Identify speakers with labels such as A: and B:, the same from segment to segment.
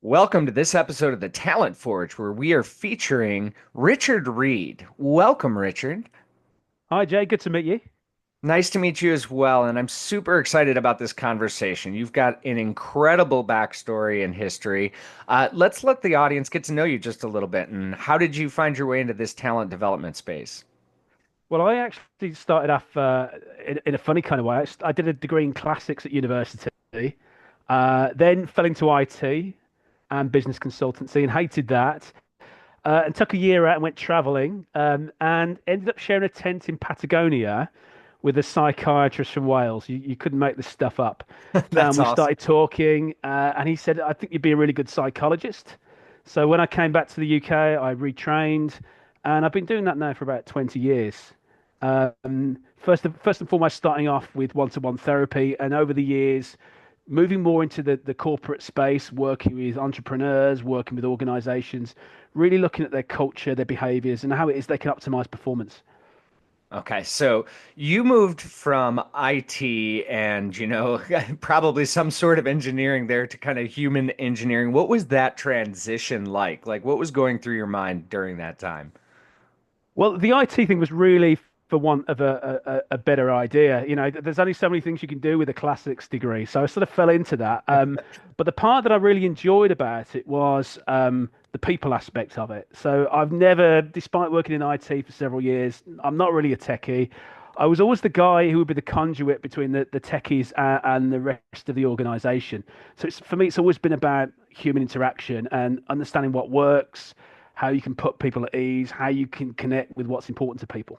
A: Welcome to this episode of the Talent Forge, where we are featuring Richard Reid. Welcome, Richard.
B: Hi, Jay. Good to meet you.
A: Nice to meet you as well, and I'm super excited about this conversation. You've got an incredible backstory and history. Let's let the audience get to know you just a little bit. And how did you find your way into this talent development space?
B: Well, I actually started off in a funny kind of way. I did a degree in classics at university, then fell into IT and business consultancy and hated that. And took a year out and went traveling and ended up sharing a tent in Patagonia with a psychiatrist from Wales. You couldn't make this stuff up.
A: That's
B: We
A: awesome.
B: started talking, and he said, I think you'd be a really good psychologist. So when I came back to the UK, I retrained, and I've been doing that now for about 20 years. First and foremost, starting off with one-to-one therapy, and over the years, moving more into the corporate space, working with entrepreneurs, working with organizations, really looking at their culture, their behaviors, and how it is they can optimize performance.
A: Okay, so you moved from IT and, probably some sort of engineering there to kind of human engineering. What was that transition like? Like, what was going through your mind during that time?
B: Well, the IT thing was really for want of a better idea. You know, there's only so many things you can do with a classics degree. So I sort of fell into that. But the part that I really enjoyed about it was the people aspect of it. So I've never, despite working in IT for several years, I'm not really a techie. I was always the guy who would be the conduit between the techies and the rest of the organization. So for me, it's always been about human interaction and understanding what works, how you can put people at ease, how you can connect with what's important to people.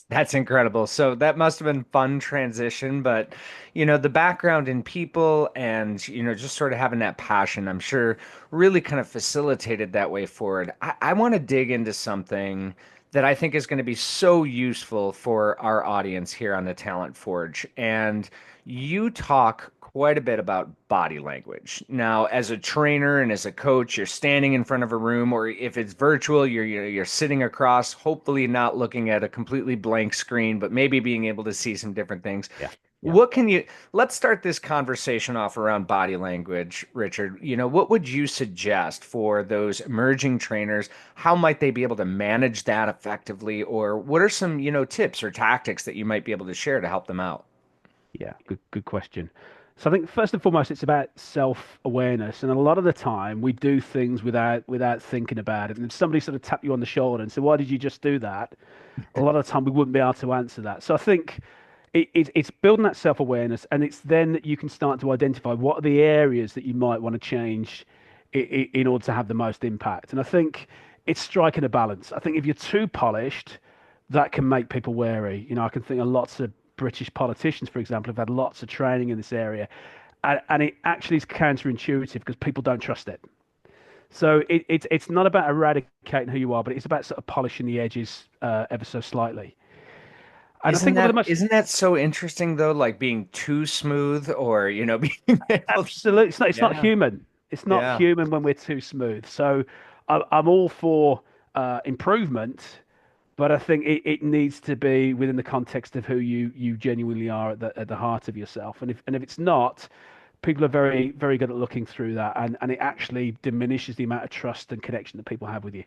A: That's incredible. So that must have been fun transition, but the background in people and just sort of having that passion, I'm sure really kind of facilitated that way forward. I want to dig into something that I think is going to be so useful for our audience here on the Talent Forge. And you talk quite a bit about body language. Now, as a trainer and as a coach, you're standing in front of a room, or if it's virtual, you're sitting across, hopefully not looking at a completely blank screen, but maybe being able to see some different things.
B: Yeah. Yeah.
A: What can you, let's start this conversation off around body language, Richard. What would you suggest for those emerging trainers? How might they be able to manage that effectively? Or what are some, tips or tactics that you might be able to share to help them out?
B: Yeah, good question. So I think first and foremost, it's about self-awareness, and a lot of the time we do things without thinking about it. And if somebody sort of tap you on the shoulder and say, "Why did you just do that?" A lot of the time we wouldn't be able to answer that. So I think it's building that self-awareness, and it's then that you can start to identify what are the areas that you might want to change in order to have the most impact. And I think it's striking a balance. I think if you're too polished, that can make people wary. You know, I can think of lots of British politicians, for example, have had lots of training in this area, and it actually is counterintuitive because people don't trust it. So it's not about eradicating who you are, but it's about sort of polishing the edges ever so slightly. And I
A: Isn't
B: think one of the
A: that
B: most
A: isn't that so interesting though, like being too smooth or, being able to,
B: absolute, it's not
A: yeah,
B: human. It's not
A: yeah.
B: human when we're too smooth. So I'm all for improvement, but I think it needs to be within the context of who you genuinely are at the heart of yourself. And if it's not, people are very good at looking through that, and it actually diminishes the amount of trust and connection that people have with you.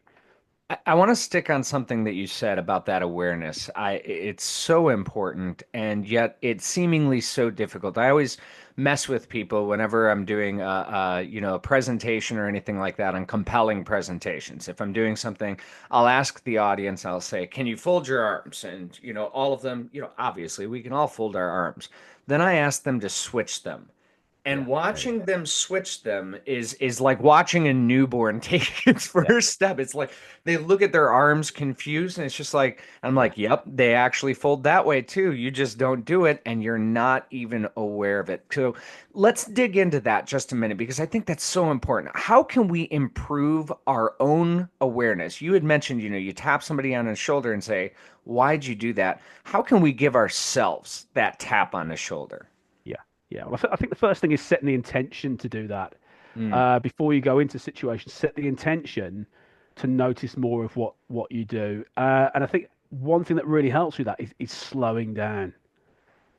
A: I want to stick on something that you said about that awareness. It's so important, and yet it's seemingly so difficult. I always mess with people whenever I'm doing a presentation or anything like that on compelling presentations. If I'm doing something, I'll ask the audience, I'll say, "Can you fold your arms?" And all of them, obviously we can all fold our arms. Then I ask them to switch them. And
B: Yeah, yeah,
A: watching them switch them is like watching a newborn take its
B: yeah,
A: first step. It's like they look at their arms confused, and it's just like I'm
B: yeah,
A: like, "Yep, they actually fold that way too. You just don't do it, and you're not even aware of it." So let's dig into that just a minute because I think that's so important. How can we improve our own awareness? You had mentioned, you tap somebody on the shoulder and say, "Why'd you do that?" How can we give ourselves that tap on the shoulder?
B: yeah, yeah. Well, I think the first thing is setting the intention to do that
A: Mm.
B: before you go into situations. Set the intention to notice more of what you do, and I think one thing that really helps with that is slowing down.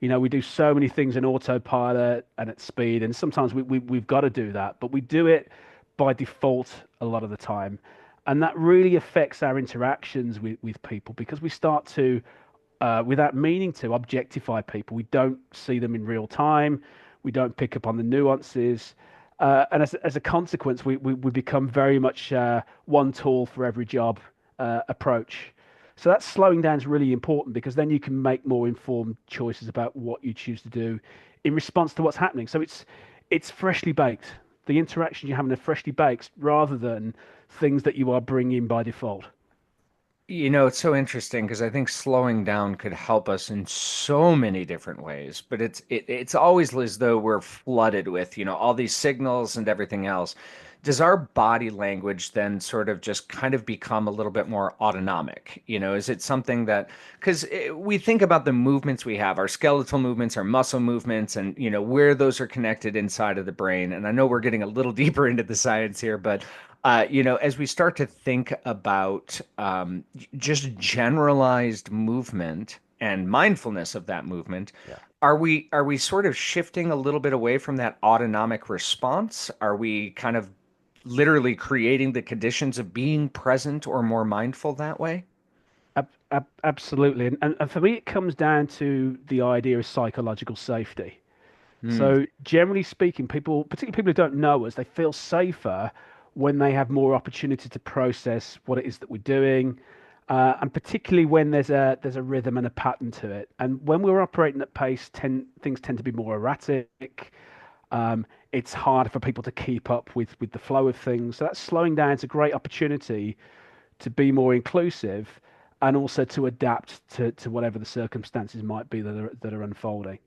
B: We do so many things in autopilot and at speed, and sometimes we've got to do that, but we do it by default a lot of the time. And that really affects our interactions with people because we start to, without meaning to, objectify people. We don't see them in real time. We don't pick up on the nuances. And as a consequence, we become very much one tool for every job approach. So that slowing down is really important because then you can make more informed choices about what you choose to do in response to what's happening. So it's freshly baked. The interaction you're having are freshly baked rather than things that you are bringing by default.
A: It's so interesting because I think slowing down could help us in so many different ways, but it's always as though we're flooded with, all these signals and everything else. Does our body language then sort of just kind of become a little bit more autonomic? Is it something that, because we think about the movements we have, our skeletal movements, our muscle movements, and where those are connected inside of the brain. And I know we're getting a little deeper into the science here, but as we start to think about just generalized movement and mindfulness of that movement,
B: Yeah.
A: are we sort of shifting a little bit away from that autonomic response? Are we kind of literally creating the conditions of being present or more mindful that way?
B: Absolutely. And for me, it comes down to the idea of psychological safety.
A: Hmm.
B: So generally speaking, people, particularly people who don't know us, they feel safer when they have more opportunity to process what it is that we're doing, and particularly when there's a rhythm and a pattern to it. And when we're operating at pace, things tend to be more erratic. It's harder for people to keep up with the flow of things. So that slowing down is a great opportunity to be more inclusive and also to adapt to whatever the circumstances might be that are unfolding.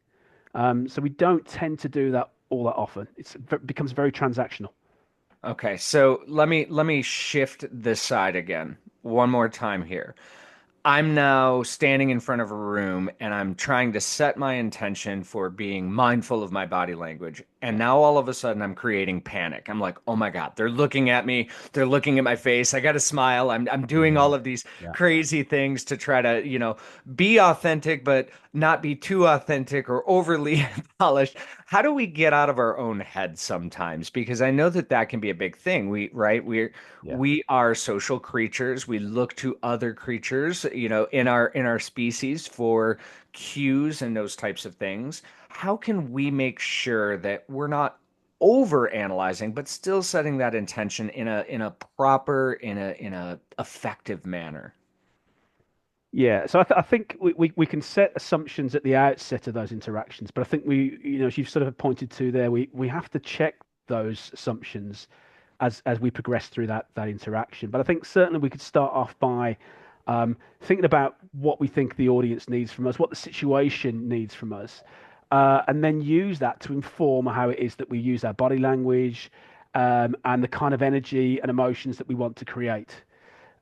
B: So we don't tend to do that all that often. It becomes very transactional.
A: Okay, so let me shift this side again one more time here. I'm now standing in front of a room and I'm trying to set my intention for being mindful of my body language. And
B: Yeah,
A: now all of a sudden I'm creating panic. I'm like, "Oh my God, they're looking at me. They're looking at my face. I got to smile. I'm doing
B: yeah,
A: all of these
B: yeah,
A: crazy things to try to, be authentic but not be too authentic or overly polished." How do we get out of our own head sometimes? Because I know that that can be a big thing. Right?
B: yeah.
A: We are social creatures. We look to other creatures, in our species for cues and those types of things. How can we make sure that we're not over analyzing, but still setting that intention in a proper, in a effective manner?
B: Yeah, so I think we can set assumptions at the outset of those interactions, but I think as you've sort of pointed to there, we have to check those assumptions as we progress through that interaction. But I think certainly we could start off by thinking about what we think the audience needs from us, what the situation needs from us, and then use that to inform how it is that we use our body language, and the kind of energy and emotions that we want to create.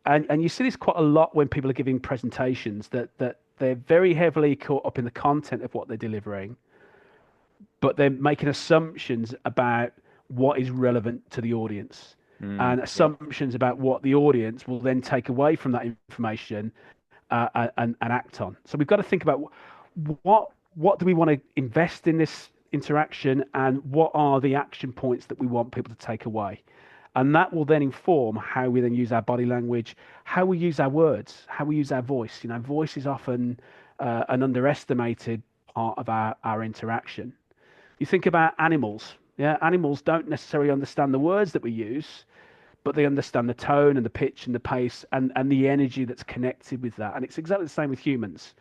B: And you see this quite a lot when people are giving presentations that they're very heavily caught up in the content of what they're delivering, but they're making assumptions about what is relevant to the audience and
A: Yep.
B: assumptions about what the audience will then take away from that information, and act on. So we've got to think about what do we want to invest in this interaction and what are the action points that we want people to take away. And that will then inform how we then use our body language, how we use our words, how we use our voice. Voice is often an underestimated part of our interaction. You think about animals. Yeah, animals don't necessarily understand the words that we use, but they understand the tone and the pitch and the pace and the energy that's connected with that. And it's exactly the same with humans.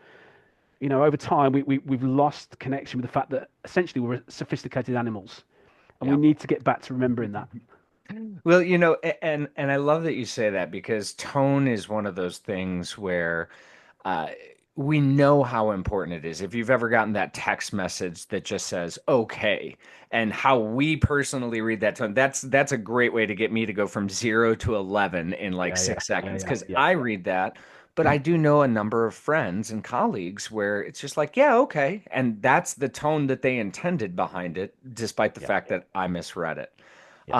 B: Over time, we've lost connection with the fact that essentially we're sophisticated animals, and we
A: Yep.
B: need to get back to remembering that.
A: Well, and I love that you say that because tone is one of those things where uh, we know how important it is. If you've ever gotten that text message that just says "okay," and how we personally read that tone, that's a great way to get me to go from 0 to 11 in like
B: Yeah, yeah,
A: six
B: yeah,
A: seconds
B: yeah,
A: because
B: yeah,
A: I
B: yeah.
A: read that. But I do know a number of friends and colleagues where it's just like, yeah, okay. And that's the tone that they intended behind it, despite the
B: Yeah,
A: fact
B: yeah,
A: that I misread it.
B: yeah,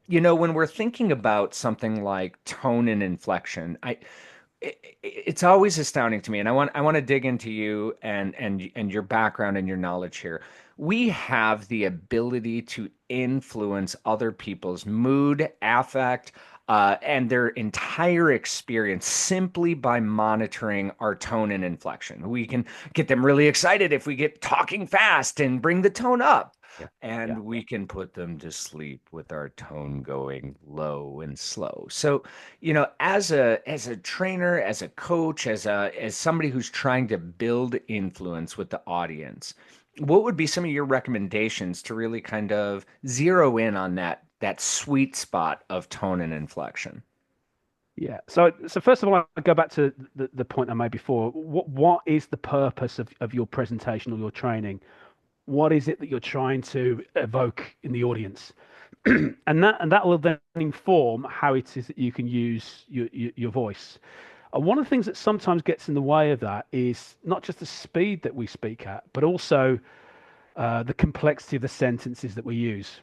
B: yeah.
A: When we're thinking about something like tone and inflection, it's always astounding to me, and I want to dig into you and your background and your knowledge here. We have the ability to influence other people's mood, affect, and their entire experience simply by monitoring our tone and inflection. We can get them really excited if we get talking fast and bring the tone up.
B: Yeah. Yeah.
A: And we can put them to sleep with our tone going low and slow. So, as a trainer, as a coach, as somebody who's trying to build influence with the audience, what would be some of your recommendations to really kind of zero in on that sweet spot of tone and inflection?
B: Yeah. So first of all, I go back to the point I made before. What is the purpose of your presentation or your training? What is it that you're trying to evoke in the audience? And that will then inform how it is that you can use your voice. And one of the things that sometimes gets in the way of that is not just the speed that we speak at, but also the complexity of the sentences that we use.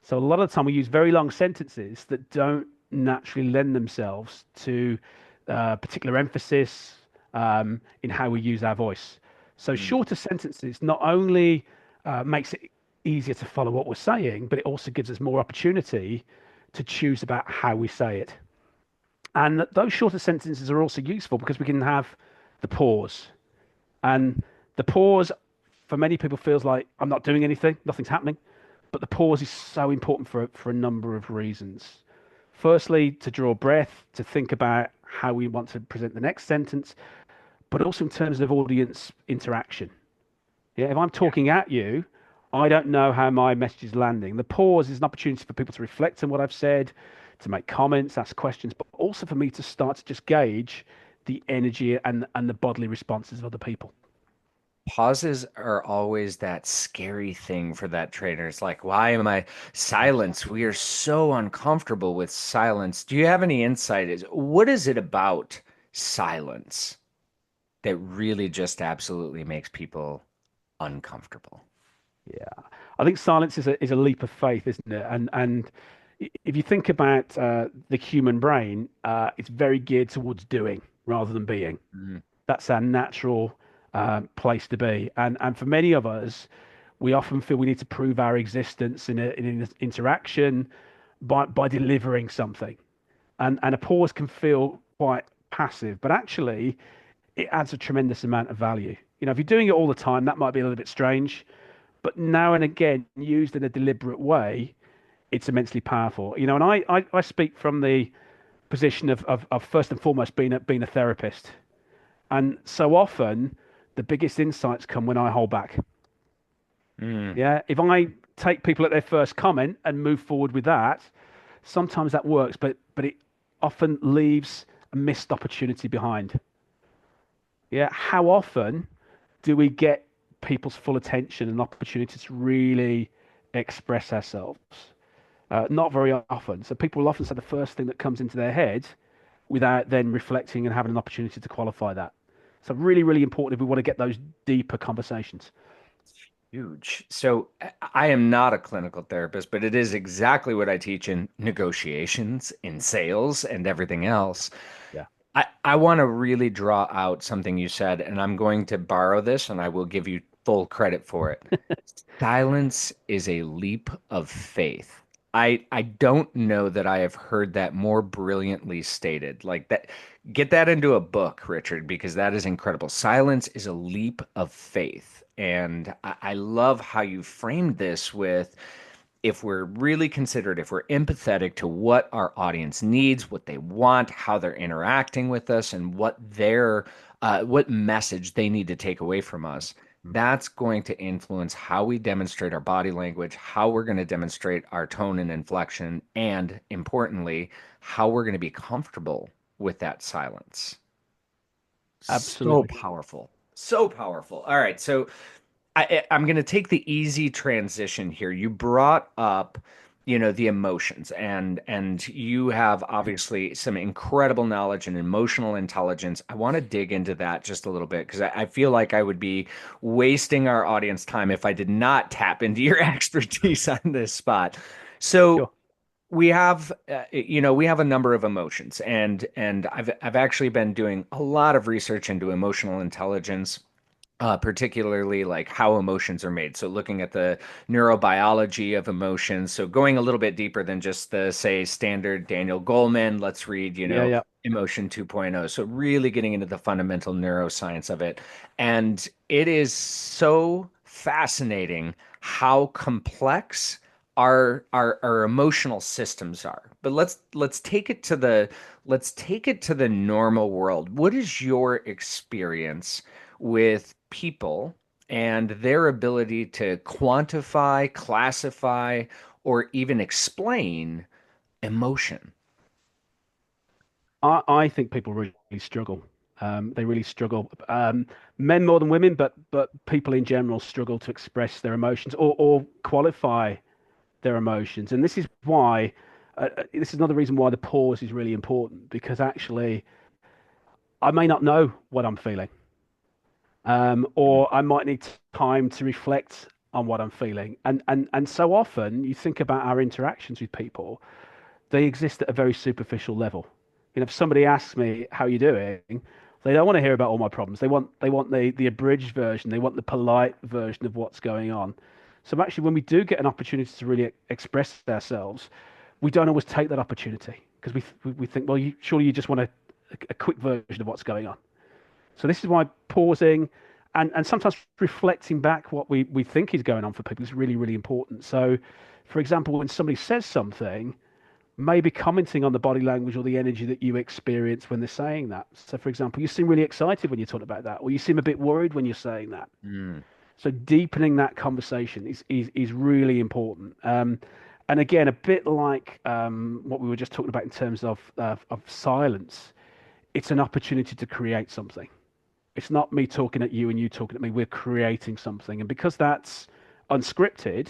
B: So a lot of the time we use very long sentences that don't naturally lend themselves to particular emphasis in how we use our voice. So
A: Mm.
B: shorter sentences not only makes it easier to follow what we're saying, but it also gives us more opportunity to choose about how we say it. And those shorter sentences are also useful because we can have the pause. And the pause for many people feels like I'm not doing anything, nothing's happening. But the pause is so important for a number of reasons. Firstly, to draw breath, to think about how we want to present the next sentence, but also in terms of audience interaction. Yeah, if I'm talking at you, I don't know how my message is landing. The pause is an opportunity for people to reflect on what I've said, to make comments, ask questions, but also for me to start to just gauge the energy and the bodily responses of other people.
A: Pauses are always that scary thing for that trainer. It's like, why am I silence? We are so uncomfortable with silence. Do you have any insight? What is it about silence that really just absolutely makes people uncomfortable?
B: Yeah, I think silence is a leap of faith, isn't it? And if you think about the human brain, it's very geared towards doing rather than being.
A: Mhm.
B: That's our natural place to be. And for many of us, we often feel we need to prove our existence in an interaction by delivering something. And a pause can feel quite passive, but actually it adds a tremendous amount of value. You know, if you're doing it all the time, that might be a little bit strange, but now and again, used in a deliberate way, it's immensely powerful. You know, and I speak from the position of first and foremost being a therapist. And so often, the biggest insights come when I hold back.
A: Mm.
B: Yeah. If I take people at their first comment and move forward with that, sometimes that works, but it often leaves a missed opportunity behind. Yeah. How often do we get people's full attention and opportunity to really express ourselves? Not very often. So people will often say the first thing that comes into their head without then reflecting and having an opportunity to qualify that. So really, really important if we want to get those deeper conversations.
A: Huge. So I am not a clinical therapist, but it is exactly what I teach in negotiations, in sales, and everything else.
B: Yeah.
A: I want to really draw out something you said, and I'm going to borrow this and I will give you full credit for it. Silence is a leap of faith. I don't know that I have heard that more brilliantly stated. Like that, get that into a book, Richard, because that is incredible. Silence is a leap of faith. And I love how you framed this with if we're really considerate, if we're empathetic to what our audience needs, what they want, how they're interacting with us, and what message they need to take away from us, that's going to influence how we demonstrate our body language, how we're going to demonstrate our tone and inflection, and importantly, how we're going to be comfortable with that silence. So
B: Absolutely.
A: powerful. So powerful. All right. So I'm going to take the easy transition here. You brought up, the emotions and you have obviously some incredible knowledge and emotional intelligence. I want to dig into that just a little bit because I feel like I would be wasting our audience time if I did not tap into your expertise on this spot. So
B: Sure.
A: we have we have a number of emotions, and I've actually been doing a lot of research into emotional intelligence, particularly like how emotions are made. So looking at the neurobiology of emotions. So going a little bit deeper than just the, say, standard Daniel Goleman, let's read,
B: Yeah, yeah.
A: Emotion 2.0. So really getting into the fundamental neuroscience of it. And it is so fascinating how complex our emotional systems are. But let's take it to the normal world. What is your experience with people and their ability to quantify, classify, or even explain emotion?
B: I think people really struggle. They really struggle. Men more than women, but people in general struggle to express their emotions or qualify their emotions. And this is why, this is another reason why the pause is really important, because actually I may not know what I'm feeling, or I might need time to reflect on what I'm feeling. And so often you think about our interactions with people, they exist at a very superficial level. If somebody asks me how you're doing, they don't want to hear about all my problems. They want the abridged version. They want the polite version of what's going on. So actually, when we do get an opportunity to really express ourselves, we don't always take that opportunity because we think, well, surely you just want a quick version of what's going on. So this is why pausing and sometimes reflecting back what we think is going on for people is really, really important. So, for example, when somebody says something, maybe commenting on the body language or the energy that you experience when they're saying that. So, for example, you seem really excited when you talk about that, or you seem a bit worried when you're saying that.
A: Mm.
B: So, deepening that conversation is really important. And again, a bit like what we were just talking about in terms of silence, it's an opportunity to create something. It's not me talking at you and you talking at me. We're creating something. And because that's unscripted,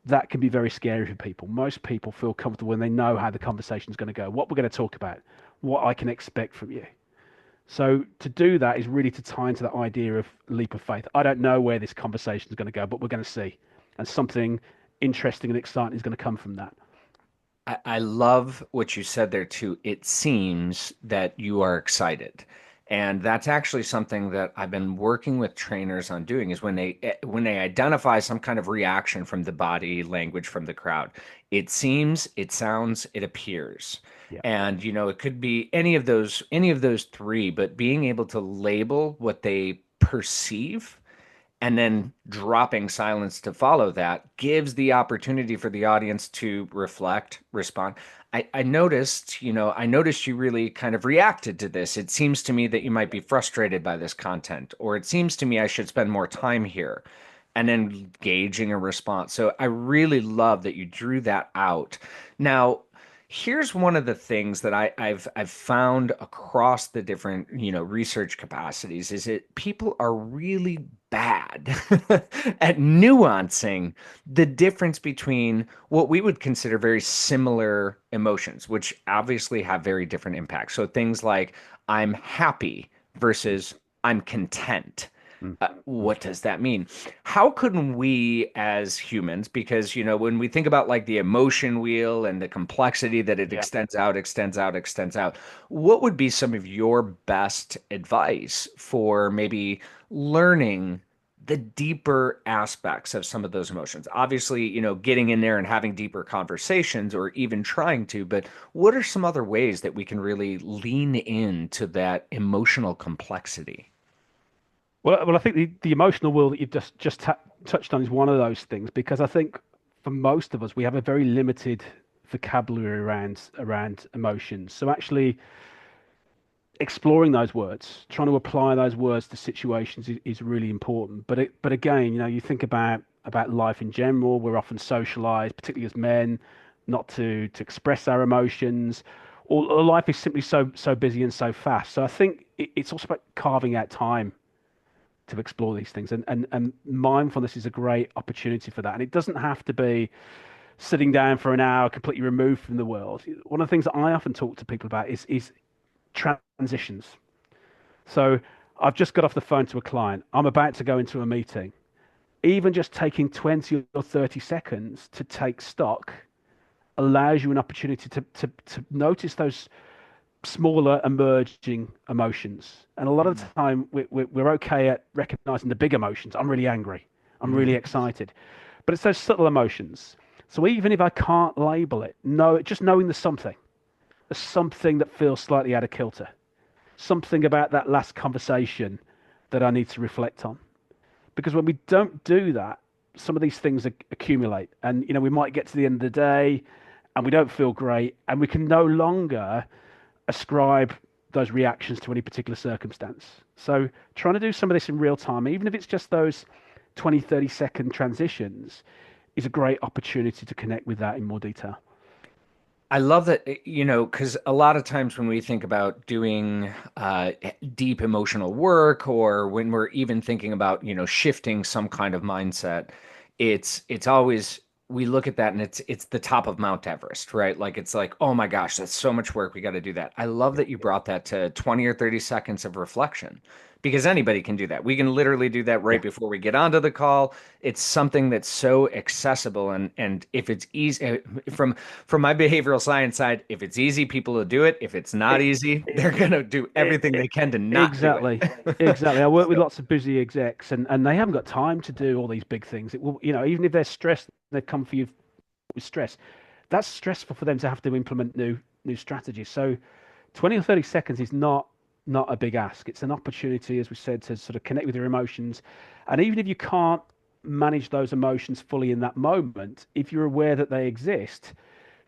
B: that can be very scary for people. Most people feel comfortable when they know how the conversation is going to go, what we're going to talk about, what I can expect from you. So to do that is really to tie into that idea of leap of faith. I don't know where this conversation is going to go, but we're going to see. And something interesting and exciting is going to come from that.
A: I love what you said there too. It seems that you are excited. And that's actually something that I've been working with trainers on doing is when they identify some kind of reaction from the body language from the crowd. It seems, it sounds, it appears.
B: Yeah.
A: And it could be any of those three, but being able to label what they perceive and then dropping silence to follow that gives the opportunity for the audience to reflect, respond. I noticed, I noticed you really kind of reacted to this. It seems to me that you might be frustrated by this content, or it seems to me I should spend more time here, and then gauging a response. So I really love that you drew that out. Now, here's one of the things that I've found across the different research capacities is that people are really bad at nuancing the difference between what we would consider very similar emotions, which obviously have very different impacts. So things like I'm happy versus I'm content.
B: Mm, mm.
A: What does that mean? How could we as humans, because, when we think about like the emotion wheel and the complexity that it
B: Yeah.
A: extends out, extends out, extends out, what would be some of your best advice for maybe learning the deeper aspects of some of those emotions? Obviously, getting in there and having deeper conversations or even trying to, but what are some other ways that we can really lean into that emotional complexity?
B: Well, I think the emotional will that you've touched on is one of those things because I think for most of us we have a very limited vocabulary around emotions. So actually exploring those words, trying to apply those words to situations is really important. But again, you think about life in general. We're often socialized, particularly as men, not to express our emotions. Or life is simply so busy and so fast. So I think it's also about carving out time to explore these things. And mindfulness is a great opportunity for that. And it doesn't have to be sitting down for an hour completely removed from the world. One of the things that I often talk to people about is transitions. So I've just got off the phone to a client. I'm about to go into a meeting. Even just taking 20 or 30 seconds to take stock allows you an opportunity to notice those smaller emerging emotions. And a lot of the time, we're okay at recognizing the big emotions. I'm really angry. I'm really
A: Mm-hmm.
B: excited. But it's those subtle emotions. So even if I can't label it, just knowing there's something that feels slightly out of kilter, something about that last conversation that I need to reflect on. Because when we don't do that, some of these things accumulate, and we might get to the end of the day, and we don't feel great, and we can no longer ascribe those reactions to any particular circumstance. So trying to do some of this in real time, even if it's just those 20, 30-second transitions, is a great opportunity to connect with that in more detail.
A: I love that, because a lot of times when we think about doing deep emotional work, or when we're even thinking about, shifting some kind of mindset, it's always we look at that and it's the top of Mount Everest, right? Like it's like, oh my gosh, that's so much work. We got to do that. I love that you brought that to 20 or 30 seconds of reflection because anybody can do that. We can literally do that right
B: Yeah.
A: before we get onto the call. It's something that's so accessible, and if it's easy from my behavioral science side, if it's easy, people will do it. If it's not
B: It,
A: easy,
B: it,
A: they're gonna do
B: it,
A: everything
B: it,
A: they can to not do
B: exactly.
A: it.
B: Exactly. I work with
A: So,
B: lots of busy execs, and they haven't got time to do all these big things. It will, even if they're stressed, they come for you with stress. That's stressful for them to have to implement new strategies. So 20 or 30 seconds is not a big ask. It's an opportunity, as we said, to sort of connect with your emotions. And even if you can't manage those emotions fully in that moment, if you're aware that they exist,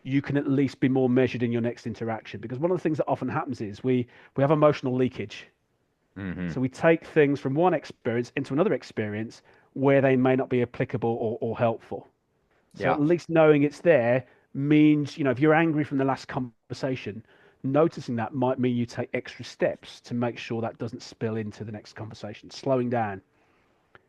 B: you can at least be more measured in your next interaction. Because one of the things that often happens is we have emotional leakage.
A: hmm
B: So we take things from one experience into another experience where they may not be applicable or helpful. So
A: yeah.
B: at least knowing it's there means, if you're angry from the last conversation, noticing that might mean you take extra steps to make sure that doesn't spill into the next conversation. Slowing down,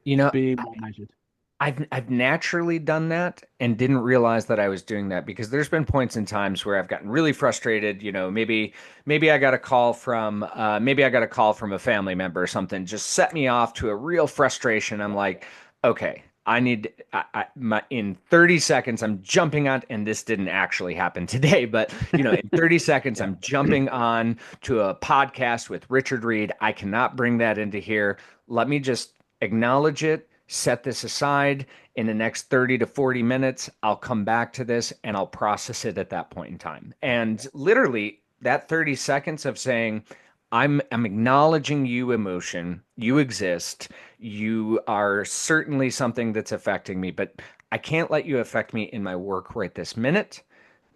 A: You know,
B: being more measured.
A: I've naturally done that and didn't realize that I was doing that because there's been points in times where I've gotten really frustrated. Maybe I got a call from a family member or something, just set me off to a real frustration. I'm like, okay, in 30 seconds I'm jumping on, and this didn't actually happen today, but in 30 seconds
B: Yeah.
A: I'm jumping on to a podcast with Richard Reid. I cannot bring that into here. Let me just acknowledge it, set this aside. In the next 30 to 40 minutes, I'll come back to this and I'll process it at that point in time. And literally, that 30 seconds of saying, I'm acknowledging you, emotion. You exist. You are certainly something that's affecting me, but I can't let you affect me in my work right this minute.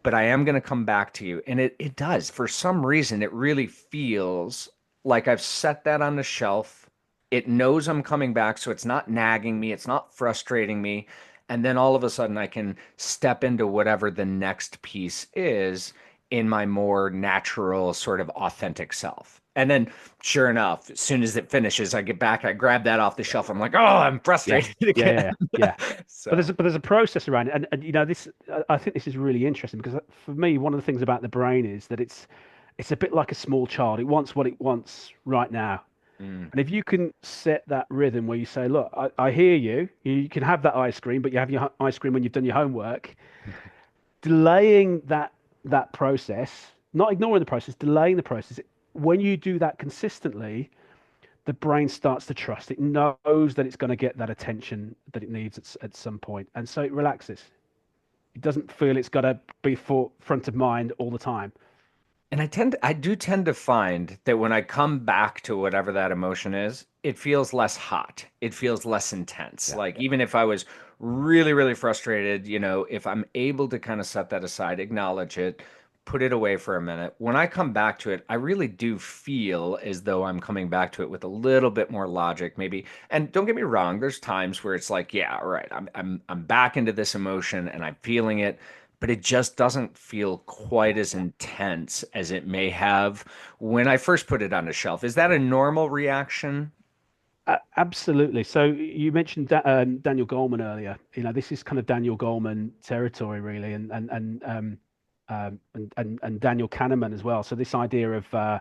A: But I am going to come back to you. And it does. For some reason, it really feels like I've set that on the shelf. It knows I'm coming back, so it's not nagging me, it's not frustrating me. And then all of a sudden, I can step into whatever the next piece is in my more natural, sort of authentic self. And then, sure enough, as soon as it finishes, I get back, I grab that off the shelf. I'm like, oh, I'm
B: Yeah.
A: frustrated
B: Yeah.
A: again.
B: Yeah. Yeah. But
A: So,
B: there's a process around it, and this I think this is really interesting because for me one of the things about the brain is that it's a bit like a small child. It wants what it wants right now.
A: mm,
B: And if you can set that rhythm where you say, look, I hear you, you can have that ice cream, but you have your ice cream when you've done your homework, delaying that process, not ignoring the process, delaying the process. When you do that consistently, the brain starts to trust. It knows that it's going to get that attention that it needs at some point, and so it relaxes. It doesn't feel it's got to be front of mind all the time.
A: And I do tend to find that when I come back to whatever that emotion is, it feels less hot. It feels less intense.
B: Yeah.
A: Like even if I was really, really frustrated, if I'm able to kind of set that aside, acknowledge it, put it away for a minute, when I come back to it, I really do feel as though I'm coming back to it with a little bit more logic, maybe. And don't get me wrong, there's times where it's like, yeah, all right, I'm back into this emotion and I'm feeling it, but it just doesn't feel quite as intense as it may have when I first put it on the shelf. Is that a normal reaction?
B: Absolutely. So you mentioned Daniel Goleman earlier. This is kind of Daniel Goleman territory, really, and Daniel Kahneman as well. So this idea of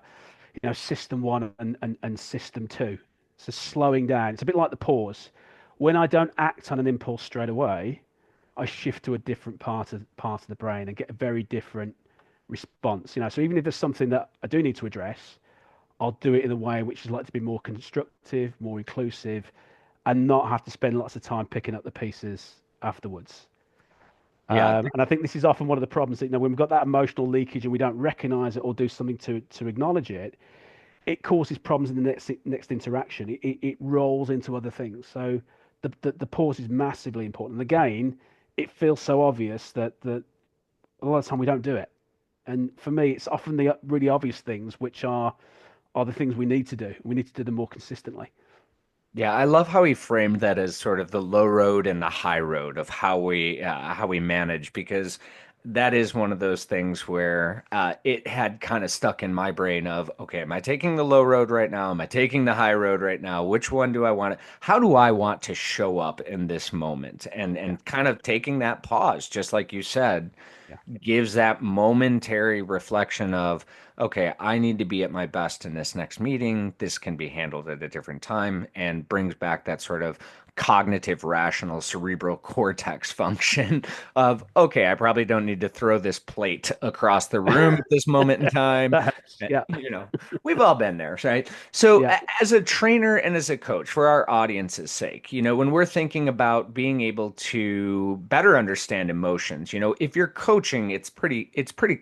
B: system one and system two. So slowing down. It's a bit like the pause. When I don't act on an impulse straight away, I shift to a different part of the brain and get a very different response. So even if there's something that I do need to address, I'll do it in a way which is like to be more constructive, more inclusive, and not have to spend lots of time picking up the pieces afterwards.
A: Yeah.
B: And I think this is often one of the problems that, when we've got that emotional leakage and we don't recognize it or do something to acknowledge it, it causes problems in the next interaction. It rolls into other things. So the pause is massively important. And again, it feels so obvious that a lot of the time we don't do it. And for me, it's often the really obvious things which are the things we need to do. We need to do them more consistently.
A: Yeah, I love how he framed that as sort of the low road and the high road of how we manage, because that is one of those things where it had kind of stuck in my brain of, okay, am I taking the low road right now? Am I taking the high road right now? Which one do I want to, how do I want to show up in this moment? And
B: Yeah,
A: and kind of taking that pause, just like you said,
B: yeah,
A: gives that momentary reflection of, okay, I need to be at my best in this next meeting. This can be handled at a different time, and brings back that sort of cognitive, rational, cerebral cortex function of, okay, I probably don't need to throw this plate across the room at this moment in time.
B: that helps. Yeah,
A: We've all been there, right? So,
B: yeah,
A: as a trainer and as a coach, for our audience's sake, when we're thinking about being able to better understand emotions, if you're coaching, it's pretty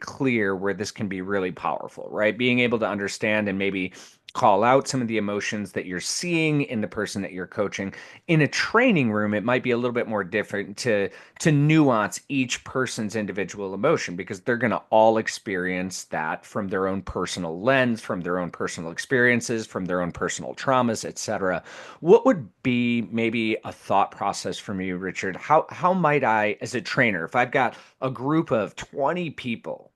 A: clear where this can be really powerful, right? Being able to understand and maybe call out some of the emotions that you're seeing in the person that you're coaching. In a training room, it might be a little bit more different to nuance each person's individual emotion, because they're going to all experience that from their own personal lens, from their own personal experiences, from their own personal traumas, etc. What would be maybe a thought process from you, Richard? How might I, as a trainer, if I've got a group of 20 people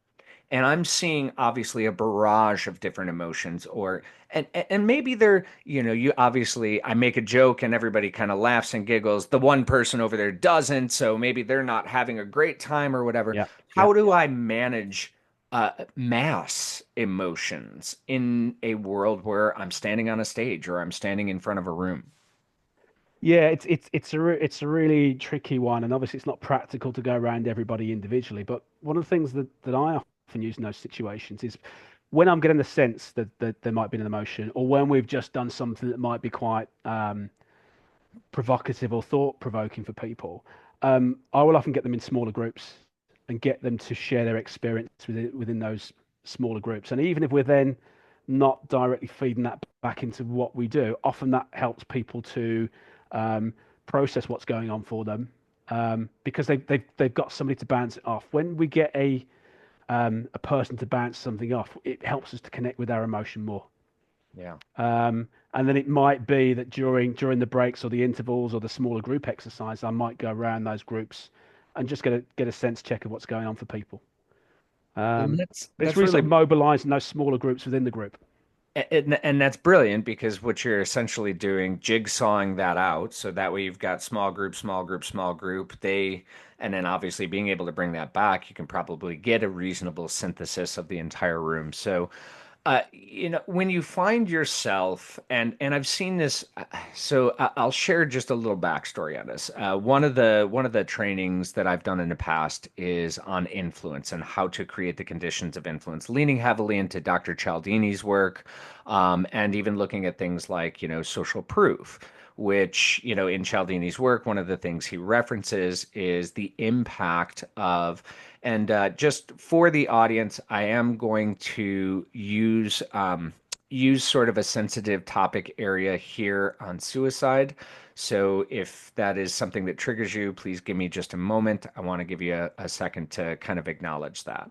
A: and I'm seeing obviously a barrage of different emotions, or and maybe they're, you obviously, I make a joke and everybody kind of laughs and giggles. The one person over there doesn't, so maybe they're not having a great time or whatever.
B: yeah, yeah.
A: How do I manage mass emotions in a world where I'm standing on a stage or I'm standing in front of a room?
B: Yeah, it's a really tricky one, and obviously it's not practical to go around everybody individually. But one of the things that I often use in those situations is when I'm getting the sense that there might be an emotion, or when we've just done something that might be quite provocative or thought provoking for people. I will often get them in smaller groups and get them to share their experience within those smaller groups. And even if we're then not directly feeding that back into what we do, often that helps people to um, process what's going on for them, because they've got somebody to bounce it off. When we get a person to bounce something off, it helps us to connect with our emotion more.
A: Yeah.
B: And then it might be that during the breaks or the intervals or the smaller group exercise, I might go around those groups and just get a sense check of what's going on for people.
A: And that's
B: But it's
A: that's
B: really sort
A: really
B: of mobilizing those smaller groups within the group.
A: And that's brilliant, because what you're essentially doing, jigsawing that out, so that way you've got small group, small group, small group. And then obviously being able to bring that back, you can probably get a reasonable synthesis of the entire room. So, when you find yourself, and I've seen this, so I'll share just a little backstory on this. One of the trainings that I've done in the past is on influence and how to create the conditions of influence, leaning heavily into Dr. Cialdini's work, and even looking at things like, social proof. Which, in Cialdini's work, one of the things he references is the impact of, and just for the audience, I am going to use sort of a sensitive topic area here on suicide. So if that is something that triggers you, please give me just a moment. I want to give you a second to kind of acknowledge that.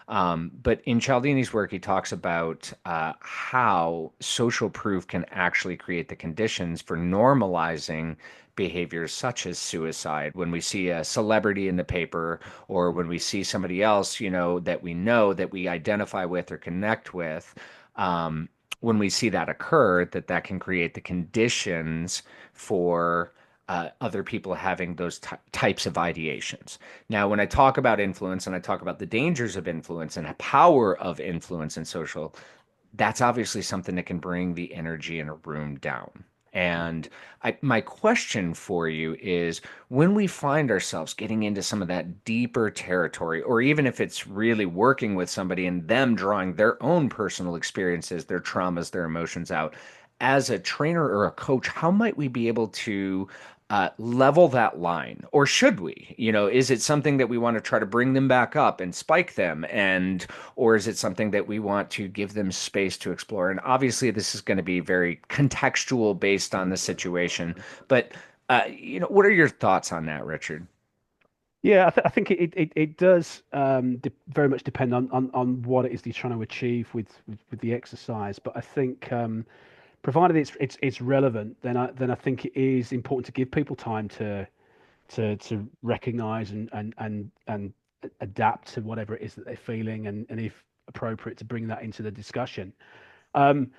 A: But in Cialdini's work, he talks about how social proof can actually create the conditions for normalizing behaviors such as suicide. When we see a celebrity in the paper, or when we see somebody else, that we identify with or connect with, when we see that occur, that can create the conditions for other people having those types of ideations. Now, when I talk about influence and I talk about the dangers of influence and the power of influence in social, that's obviously something that can bring the energy in a room down. And my question for you is when we find ourselves getting into some of that deeper territory, or even if it's really working with somebody and them drawing their own personal experiences, their traumas, their emotions out, as a trainer or a coach, how might we be able to level that line? Or should we? Is it something that we want to try to bring them back up and spike them? Or is it something that we want to give them space to explore? And obviously, this is going to be very contextual based on the situation. But, what are your thoughts on that, Richard?
B: Yeah, I think it does very much depend on what it is that you're trying to achieve with the exercise. But I think provided it's relevant, then I think it is important to give people time to recognize and adapt to whatever it is that they're feeling, and if appropriate, to bring that into the discussion. Um,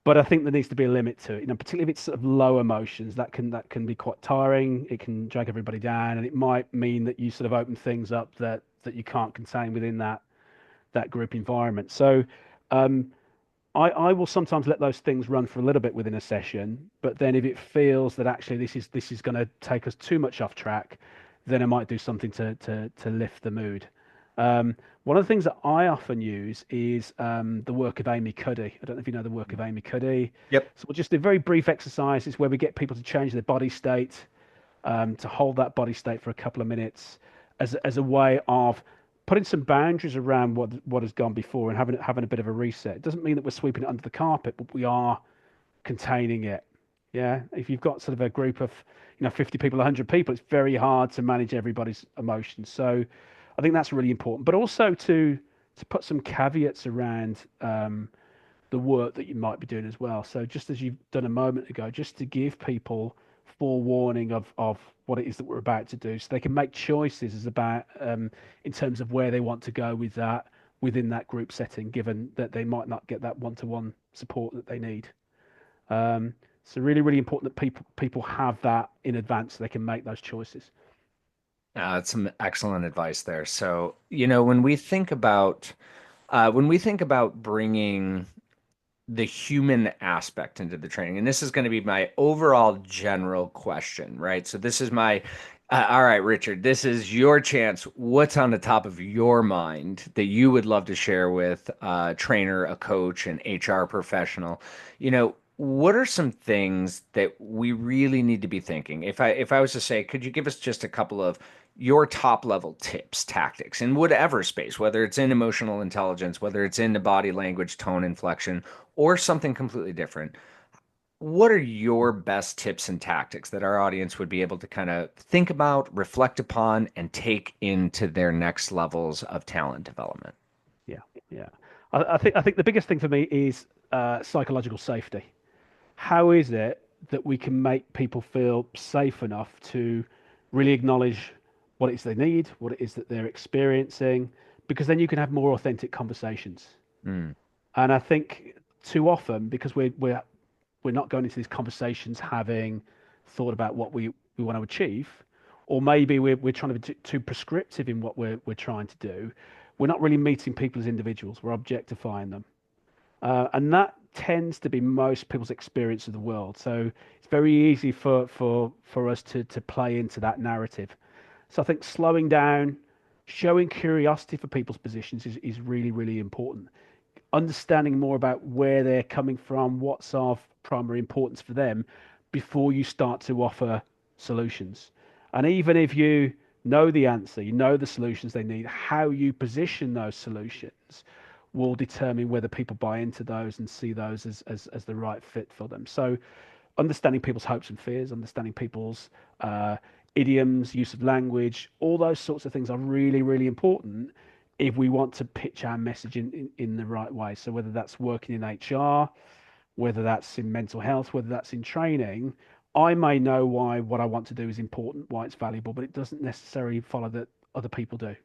B: but I think there needs to be a limit to it, particularly if it's sort of low emotions, that can be quite tiring. It can drag everybody down, and it might mean that you sort of open things up that you can't contain within that group environment. So um, I will sometimes let those things run for a little bit within a session, but then if it feels that actually this is going to take us too much off track, then I might do something to lift the mood. One of the things that I often use is the work of Amy Cuddy. I don't know if you know the work of Amy Cuddy.
A: Yep.
B: So we'll just do very brief exercises where we get people to change their body state, to hold that body state for a couple of minutes as a way of putting some boundaries around what has gone before and having a bit of a reset. It doesn't mean that we're sweeping it under the carpet, but we are containing it. Yeah, if you've got sort of a group of 50 people, 100 people, it's very hard to manage everybody's emotions. So I think that's really important, but also to put some caveats around the work that you might be doing as well. So just as you've done a moment ago, just to give people forewarning of what it is that we're about to do, so they can make choices as about in terms of where they want to go with that within that group setting, given that they might not get that one-to-one support that they need. Um, so really, really important that people have that in advance so they can make those choices.
A: That's some excellent advice there. So, when we think about bringing the human aspect into the training. And this is going to be my overall general question, right? So this is all right, Richard, this is your chance. What's on the top of your mind that you would love to share with a trainer, a coach, an HR professional? What are some things that we really need to be thinking? If I was to say, could you give us just a couple of your top level tips, tactics in whatever space, whether it's in emotional intelligence, whether it's in the body language, tone, inflection, or something completely different? What are your best tips and tactics that our audience would be able to kind of think about, reflect upon, and take into their next levels of talent development?
B: Yeah, yeah. I think the biggest thing for me is psychological safety. How is it that we can make people feel safe enough to really acknowledge what it is they need, what it is that they're experiencing, because then you can have more authentic conversations.
A: Mm,
B: And I think too often, because we're not going into these conversations having thought about what we want to achieve, or maybe we're trying to be too prescriptive in what we're trying to do, we're not really meeting people as individuals. We're objectifying them. And that tends to be most people's experience of the world. So it's very easy for us to play into that narrative. So I think slowing down, showing curiosity for people's positions is really, really important. Understanding more about where they're coming from, what's of primary importance for them before you start to offer solutions. And even if you know the answer, you know the solutions they need, how you position those solutions will determine whether people buy into those and see those as the right fit for them. So understanding people's hopes and fears, understanding people's idioms, use of language, all those sorts of things are really, really important if we want to pitch our message in the right way. So whether that's working in HR, whether that's in mental health, whether that's in training, I may know why what I want to do is important, why it's valuable, but it doesn't necessarily follow that other people do.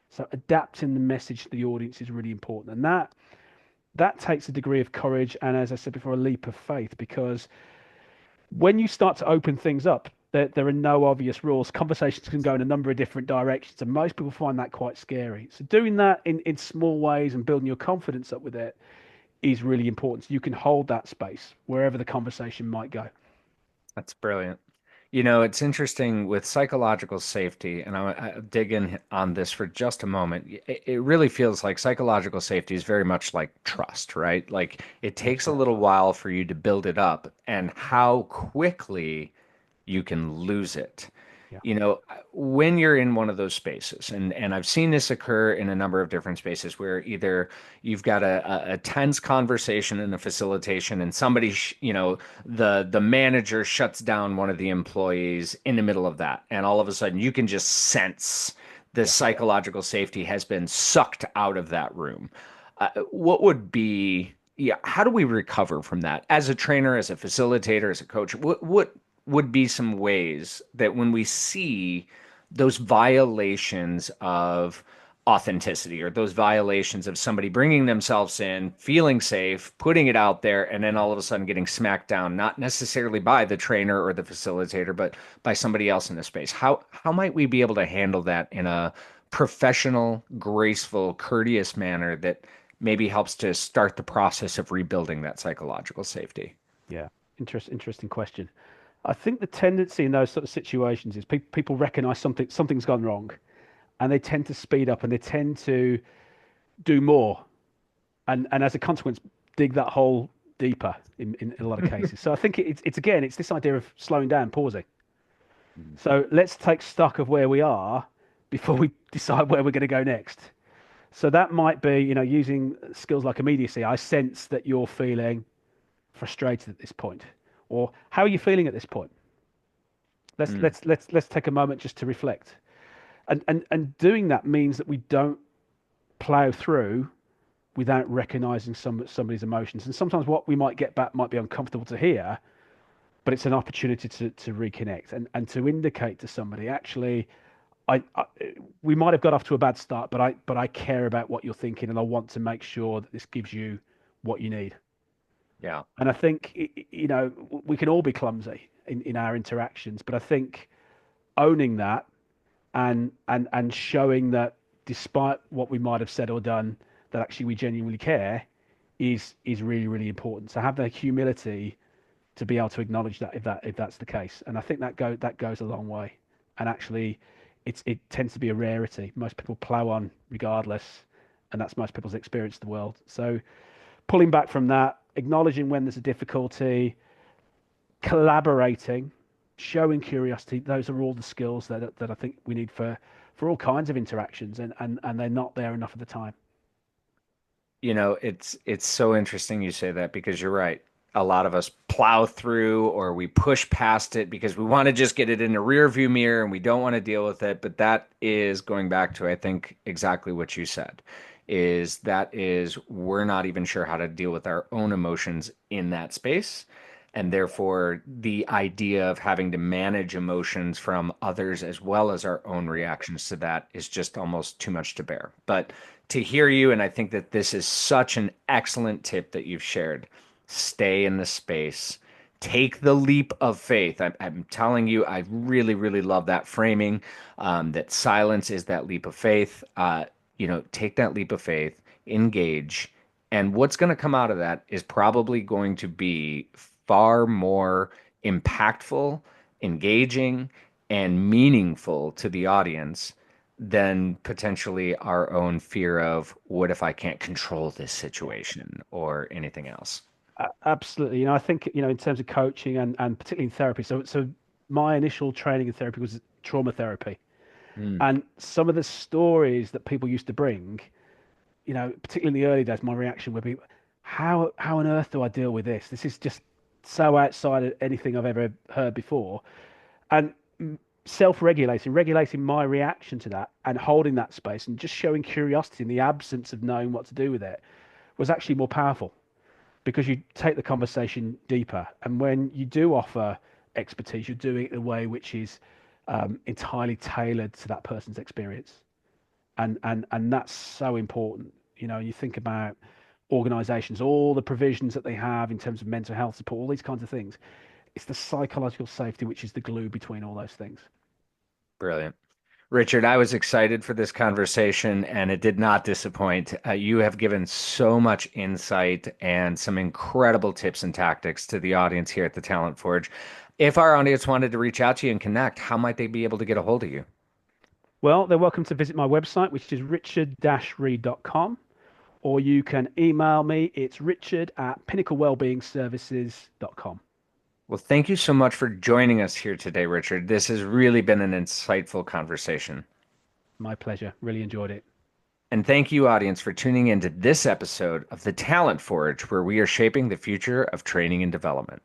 B: So adapting the message to the audience is really important, and that takes a degree of courage and, as I said before, a leap of faith, because when you start to open things up, there are no obvious rules. Conversations can go in a number of different directions, and most people find that quite scary. So doing that in small ways and building your confidence up with it is really important. So you can hold that space wherever the conversation might go.
A: That's brilliant. You know, it's interesting with psychological safety, and I dig in on this for just a moment. It really feels like psychological safety is very much like trust, right? Like it
B: That's
A: takes a
B: right.
A: little while for you to build it up, and how quickly you can lose it.
B: Yeah.
A: You know, when you're in one of those spaces, and I've seen this occur in a number of different spaces where either you've got a tense conversation in a facilitation and somebody, the manager shuts down one of the employees in the middle of that, and all of a sudden you can just sense the
B: Yeah.
A: psychological safety has been sucked out of that room. What would be, yeah, how do we recover from that as a trainer, as a facilitator, as a coach? What would be some ways that when we see those violations of authenticity or those violations of somebody bringing themselves in, feeling safe, putting it out there, and then
B: Yeah.
A: all of a sudden getting smacked down, not necessarily by the trainer or the facilitator, but by somebody else in the space? How might we be able to handle that in a professional, graceful, courteous manner that maybe helps to start the process of rebuilding that psychological safety?
B: Yeah. Interesting question. I think the tendency in those sort of situations is people recognize something's gone wrong, and they tend to speed up and they tend to do more, and as a consequence, dig that hole deeper in a lot of cases. So I think it's again, it's this idea of slowing down, pausing. So let's take stock of where we are before we decide where we're going to go next. So that might be, using skills like immediacy. I sense that you're feeling frustrated at this point, or how are you feeling at this point?
A: Mm,
B: Let's take a moment just to reflect. And doing that means that we don't plow through without recognizing somebody's emotions. And sometimes what we might get back might be uncomfortable to hear, but it's an opportunity to reconnect and to indicate to somebody, actually, I we might have got off to a bad start, but I care about what you're thinking, and I want to make sure that this gives you what you need.
A: yeah.
B: And I think we can all be clumsy in our interactions, but I think owning that and showing that despite what we might have said or done, that actually we genuinely care is really really important. So have the humility to be able to acknowledge that if that's the case, and I think that goes a long way. And actually, it tends to be a rarity. Most people plow on regardless, and that's most people's experience of the world. So pulling back from that, acknowledging when there's a difficulty, collaborating, showing curiosity. Those are all the skills that I think we need for all kinds of interactions, and they're not there enough of the time.
A: You know, it's so interesting you say that because you're right. A lot of us plow through or we push past it because we want to just get it in the rear view mirror and we don't want to deal with it. But that is going back to, I think, exactly what you said, is that is we're not even sure how to deal with our own emotions in that space. And therefore, the idea of having to manage emotions from others as well as our own reactions to that is just almost too much to bear. But to hear you, and I think that this is such an excellent tip that you've shared. Stay in the space. Take the leap of faith. I'm telling you, I really, really love that framing. That silence is that leap of faith. Take that leap of faith, engage, and what's going to come out of that is probably going to be far more impactful, engaging, and meaningful to the audience than potentially our own fear of what if I can't control this situation or anything else.
B: Absolutely. I think, in terms of coaching and particularly in therapy. So my initial training in therapy was trauma therapy.
A: Mm,
B: And some of the stories that people used to bring, particularly in the early days, my reaction would be, how on earth do I deal with this? This is just so outside of anything I've ever heard before. And self-regulating, regulating my reaction to that and holding that space and just showing curiosity in the absence of knowing what to do with it was actually more powerful, because you take the conversation deeper. And when you do offer expertise, you're doing it in a way which is entirely tailored to that person's experience. And that's so important. You think about organizations, all the provisions that they have in terms of mental health support, all these kinds of things. It's the psychological safety which is the glue between all those things.
A: brilliant. Richard, I was excited for this conversation and it did not disappoint. You have given so much insight and some incredible tips and tactics to the audience here at the Talent Forge. If our audience wanted to reach out to you and connect, how might they be able to get a hold of you?
B: Well, they're welcome to visit my website, which is richard-reid.com, or you can email me. It's richard@pinnaclewellbeingservices.com.
A: Well, thank you so much for joining us here today, Richard. This has really been an insightful conversation.
B: My pleasure. Really enjoyed it.
A: And thank you, audience, for tuning in to this episode of The Talent Forge, where we are shaping the future of training and development.